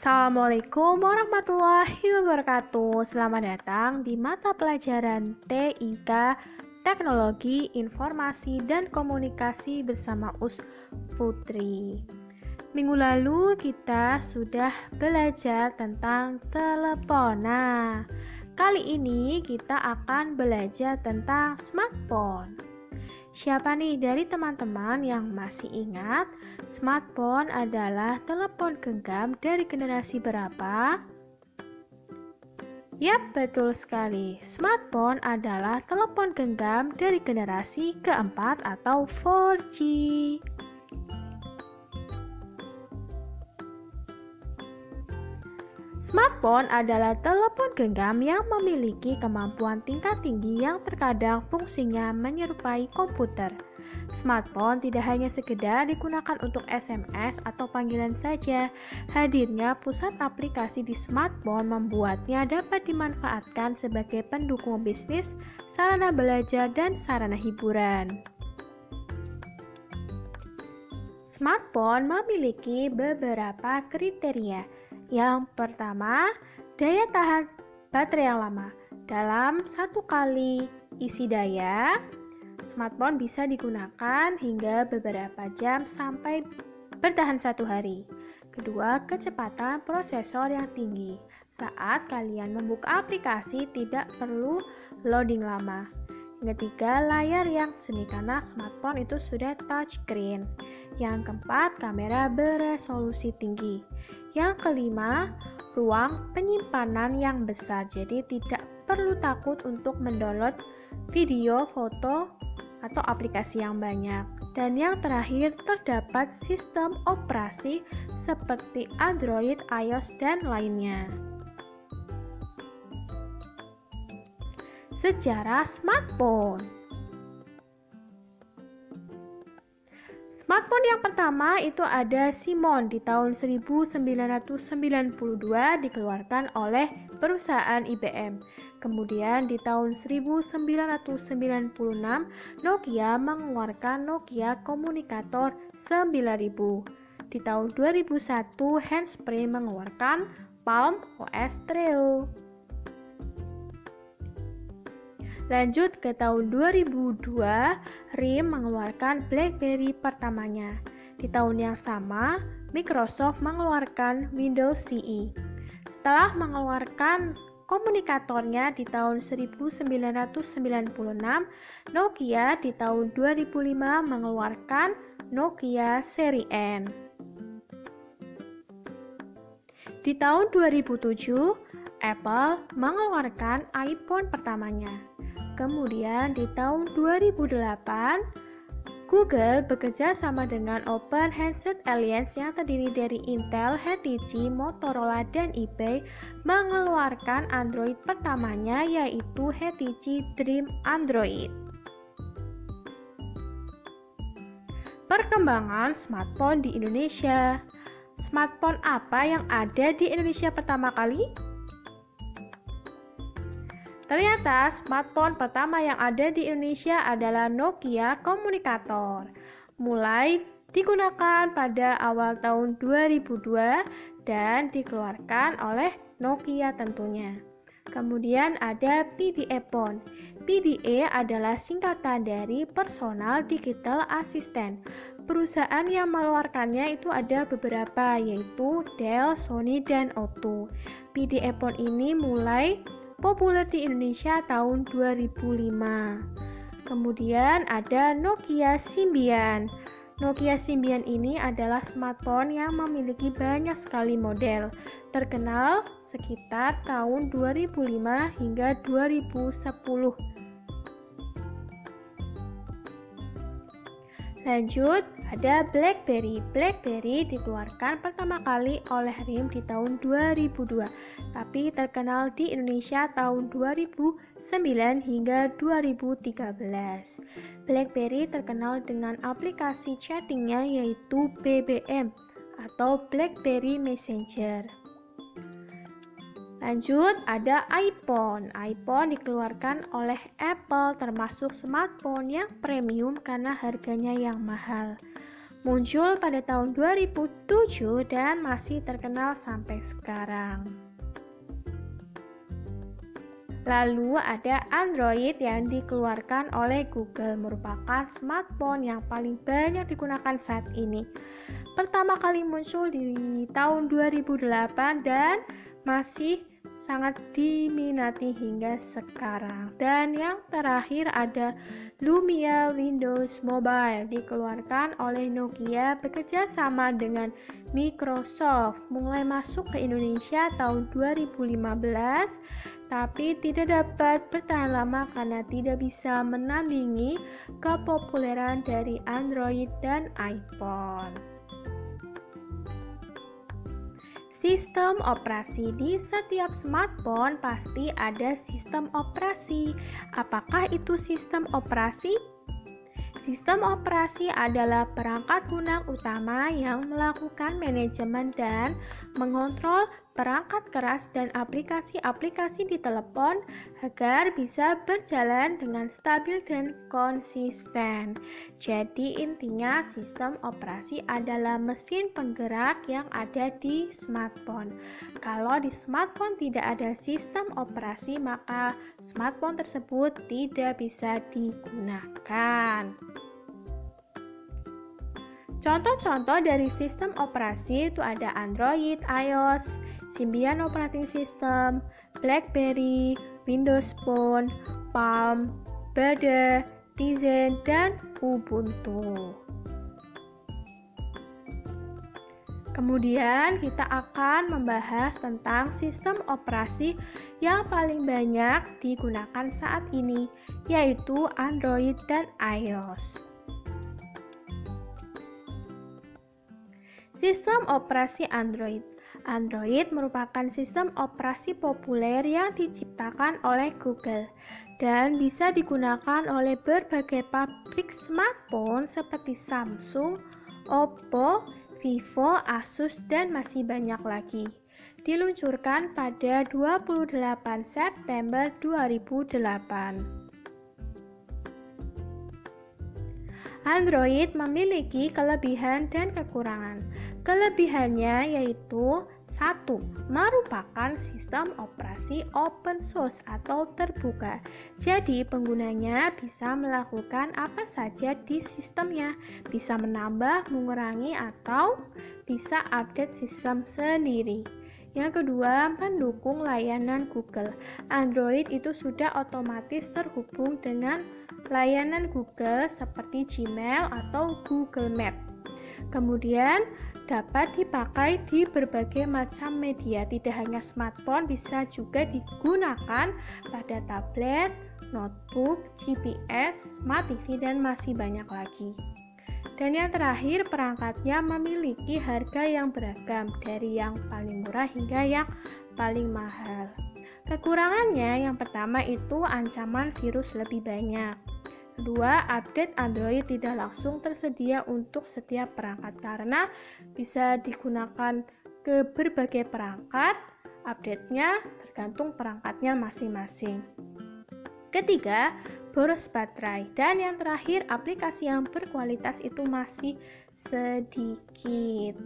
Assalamualaikum warahmatullahi wabarakatuh. Selamat datang di mata pelajaran TIK Teknologi Informasi dan Komunikasi bersama Us Putri. Minggu lalu kita sudah belajar tentang telepon. Nah, kali ini kita akan belajar tentang smartphone. Siapa nih dari teman-teman yang masih ingat smartphone adalah telepon genggam dari generasi berapa? Yap, betul sekali. Smartphone adalah telepon genggam dari generasi keempat atau 4G. Smartphone adalah telepon genggam yang memiliki kemampuan tingkat tinggi yang terkadang fungsinya menyerupai komputer. Smartphone tidak hanya sekedar digunakan untuk SMS atau panggilan saja. Hadirnya pusat aplikasi di smartphone membuatnya dapat dimanfaatkan sebagai pendukung bisnis, sarana belajar, dan sarana hiburan. Smartphone memiliki beberapa kriteria. Yang pertama, daya tahan baterai yang lama. Dalam satu kali isi daya, smartphone bisa digunakan hingga beberapa jam sampai bertahan satu hari. Kedua, kecepatan prosesor yang tinggi. Saat kalian membuka aplikasi tidak perlu loading lama. Yang ketiga, layar yang seni karena smartphone itu sudah touchscreen. Yang keempat, kamera beresolusi tinggi. Yang kelima, ruang penyimpanan yang besar, jadi tidak perlu takut untuk mendownload video, foto, atau aplikasi yang banyak. Dan yang terakhir, terdapat sistem operasi seperti Android, iOS, dan lainnya. Sejarah smartphone. Smartphone yang pertama itu ada Simon di tahun 1992 dikeluarkan oleh perusahaan IBM. Kemudian di tahun 1996 Nokia mengeluarkan Nokia Communicator 9000. Di tahun 2001 Handspring mengeluarkan Palm OS Treo. Lanjut ke tahun 2002, RIM mengeluarkan BlackBerry pertamanya. Di tahun yang sama, Microsoft mengeluarkan Windows CE. Setelah mengeluarkan komunikatornya di tahun 1996, Nokia di tahun 2005 mengeluarkan Nokia seri N. Di tahun 2007, Apple mengeluarkan iPhone pertamanya. Kemudian di tahun 2008, Google bekerja sama dengan Open Handset Alliance yang terdiri dari Intel, HTC, Motorola, dan eBay mengeluarkan Android pertamanya yaitu HTC Dream Android. Perkembangan smartphone di Indonesia. Smartphone apa yang ada di Indonesia pertama kali? Ternyata smartphone pertama yang ada di Indonesia adalah Nokia Communicator. Mulai digunakan pada awal tahun 2002 dan dikeluarkan oleh Nokia tentunya. Kemudian ada PDA Phone. PDA adalah singkatan dari Personal Digital Assistant. Perusahaan yang mengeluarkannya itu ada beberapa, yaitu Dell, Sony, dan O2. PDA Phone ini mulai populer di Indonesia tahun 2005. Kemudian ada Nokia Symbian. Nokia Symbian ini adalah smartphone yang memiliki banyak sekali model, terkenal sekitar tahun 2005 hingga 2010. Lanjut, ada BlackBerry. BlackBerry dikeluarkan pertama kali oleh RIM di tahun 2002, tapi terkenal di Indonesia tahun 2009 hingga 2013. BlackBerry terkenal dengan aplikasi chattingnya yaitu BBM atau BlackBerry Messenger. Lanjut, ada iPhone. iPhone dikeluarkan oleh Apple termasuk smartphone yang premium karena harganya yang mahal. muncul pada tahun 2007 dan masih terkenal sampai sekarang. Lalu ada Android yang dikeluarkan oleh Google, merupakan smartphone yang paling banyak digunakan saat ini. Pertama kali muncul di tahun 2008 dan masih sangat diminati hingga sekarang. Dan yang terakhir ada Lumia Windows Mobile, dikeluarkan oleh Nokia bekerja sama dengan Microsoft, mulai masuk ke Indonesia tahun 2015, tapi tidak dapat bertahan lama karena tidak bisa menandingi kepopuleran dari Android dan iPhone. Sistem operasi. Di setiap smartphone pasti ada sistem operasi. Apakah itu sistem operasi? Sistem operasi adalah perangkat lunak utama yang melakukan manajemen dan mengontrol perangkat keras dan aplikasi-aplikasi di telepon agar bisa berjalan dengan stabil dan konsisten. Jadi intinya sistem operasi adalah mesin penggerak yang ada di smartphone. Kalau di smartphone tidak ada sistem operasi, maka smartphone tersebut tidak bisa digunakan. Contoh-contoh dari sistem operasi itu ada Android, iOS, Symbian Operating System, BlackBerry, Windows Phone, Palm, Bada, Tizen, dan Ubuntu. Kemudian kita akan membahas tentang sistem operasi yang paling banyak digunakan saat ini, yaitu Android dan iOS. Sistem operasi Android. Android merupakan sistem operasi populer yang diciptakan oleh Google dan bisa digunakan oleh berbagai pabrik smartphone seperti Samsung, Oppo, Vivo, Asus, dan masih banyak lagi. Diluncurkan pada 28 September 2008. Android memiliki kelebihan dan kekurangan. Kelebihannya yaitu 1. Merupakan sistem operasi open source atau terbuka. Jadi penggunanya bisa melakukan apa saja di sistemnya, bisa menambah, mengurangi, atau bisa update sistem sendiri. Yang kedua, mendukung layanan Google. Android itu sudah otomatis terhubung dengan layanan Google seperti Gmail atau Google Map. Kemudian dapat dipakai di berbagai macam media, tidak hanya smartphone, bisa juga digunakan pada tablet, notebook, GPS, smart TV, dan masih banyak lagi. Dan yang terakhir, perangkatnya memiliki harga yang beragam, dari yang paling murah hingga yang paling mahal. Kekurangannya yang pertama itu ancaman virus lebih banyak. Kedua, update Android tidak langsung tersedia untuk setiap perangkat karena bisa digunakan ke berbagai perangkat, update-nya tergantung perangkatnya masing-masing. Ketiga, boros baterai. Dan yang terakhir, aplikasi yang berkualitas itu masih sedikit.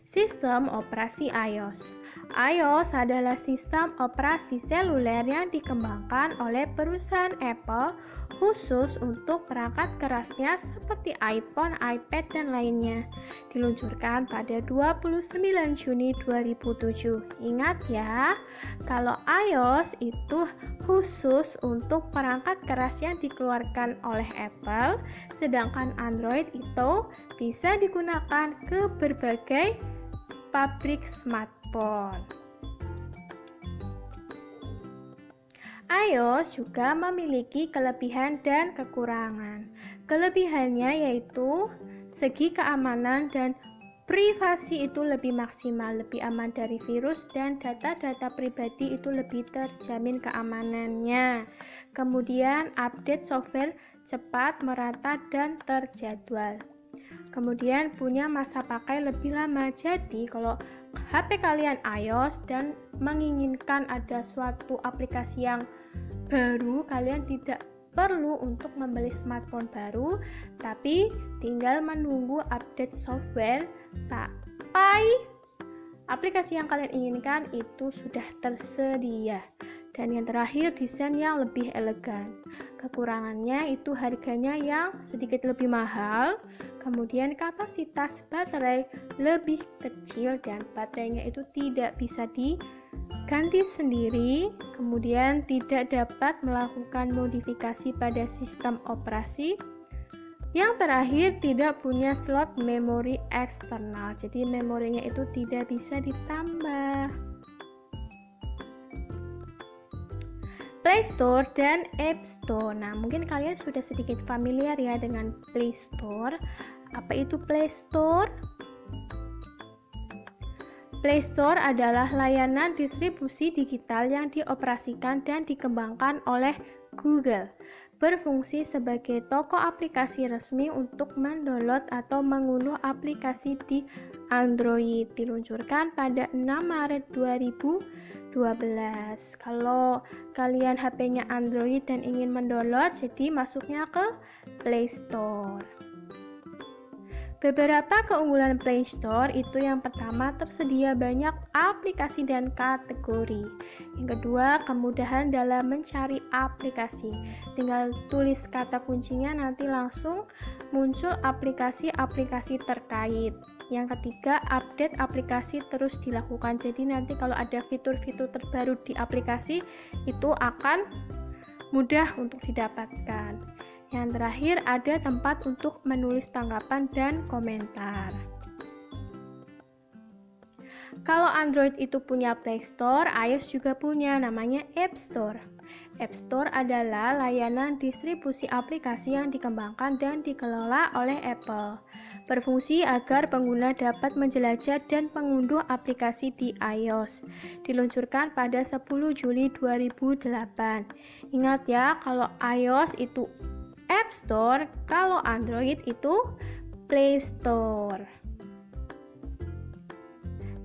Sistem operasi iOS. iOS adalah sistem operasi seluler yang dikembangkan oleh perusahaan Apple khusus untuk perangkat kerasnya seperti iPhone, iPad, dan lainnya. Diluncurkan pada 29 Juni 2007. Ingat ya, kalau iOS itu khusus untuk perangkat keras yang dikeluarkan oleh Apple, sedangkan Android itu bisa digunakan ke berbagai pabrik smartphone. iOS juga memiliki kelebihan dan kekurangan. Kelebihannya yaitu segi keamanan dan privasi itu lebih maksimal, lebih aman dari virus, dan data-data pribadi itu lebih terjamin keamanannya. Kemudian update software cepat, merata, dan terjadwal. Kemudian punya masa pakai lebih lama. Jadi kalau HP kalian iOS dan menginginkan ada suatu aplikasi yang baru, kalian tidak perlu untuk membeli smartphone baru, tapi tinggal menunggu update software sampai aplikasi yang kalian inginkan itu sudah tersedia. Dan yang terakhir, desain yang lebih elegan. Kekurangannya itu harganya yang sedikit lebih mahal, kemudian kapasitas baterai lebih kecil dan baterainya itu tidak bisa diganti sendiri, kemudian tidak dapat melakukan modifikasi pada sistem operasi. Yang terakhir, tidak punya slot memori eksternal, jadi memorinya itu tidak bisa ditambah. Play Store dan App Store. Nah, mungkin kalian sudah sedikit familiar ya dengan Play Store. Apa itu Play Store? Play Store adalah layanan distribusi digital yang dioperasikan dan dikembangkan oleh Google. Berfungsi sebagai toko aplikasi resmi untuk mendownload atau mengunduh aplikasi di Android. Diluncurkan pada 6 Maret 2012. Kalau kalian HP-nya Android dan ingin mendownload, jadi masuknya ke Play Store. Beberapa keunggulan Play Store itu yang pertama, tersedia banyak aplikasi dan kategori. Yang kedua, kemudahan dalam mencari aplikasi. Tinggal tulis kata kuncinya, nanti langsung muncul aplikasi-aplikasi terkait. Yang ketiga, update aplikasi terus dilakukan. Jadi nanti kalau ada fitur-fitur terbaru di aplikasi itu akan mudah untuk didapatkan. Yang terakhir, ada tempat untuk menulis tanggapan dan komentar. Kalau Android itu punya Play Store, iOS juga punya, namanya App Store. App Store adalah layanan distribusi aplikasi yang dikembangkan dan dikelola oleh Apple. Berfungsi agar pengguna dapat menjelajah dan mengunduh aplikasi di iOS. Diluncurkan pada 10 Juli 2008. Ingat ya, kalau iOS itu App Store, kalau Android itu Play Store.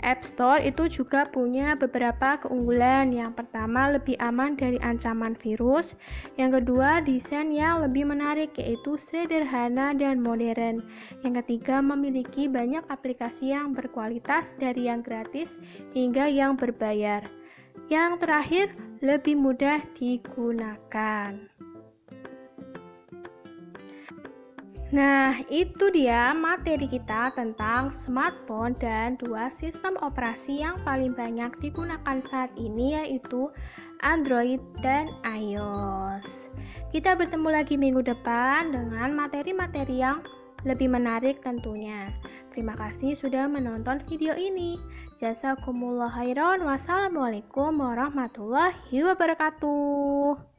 App Store itu juga punya beberapa keunggulan. Yang pertama, lebih aman dari ancaman virus. Yang kedua, desain yang lebih menarik, yaitu sederhana dan modern. Yang ketiga, memiliki banyak aplikasi yang berkualitas dari yang gratis hingga yang berbayar. Yang terakhir, lebih mudah digunakan. Nah, itu dia materi kita tentang smartphone dan dua sistem operasi yang paling banyak digunakan saat ini, yaitu Android dan iOS. Kita bertemu lagi minggu depan dengan materi-materi yang lebih menarik tentunya. Terima kasih sudah menonton video ini. Jazakumullah khairan. Wassalamualaikum warahmatullahi wabarakatuh.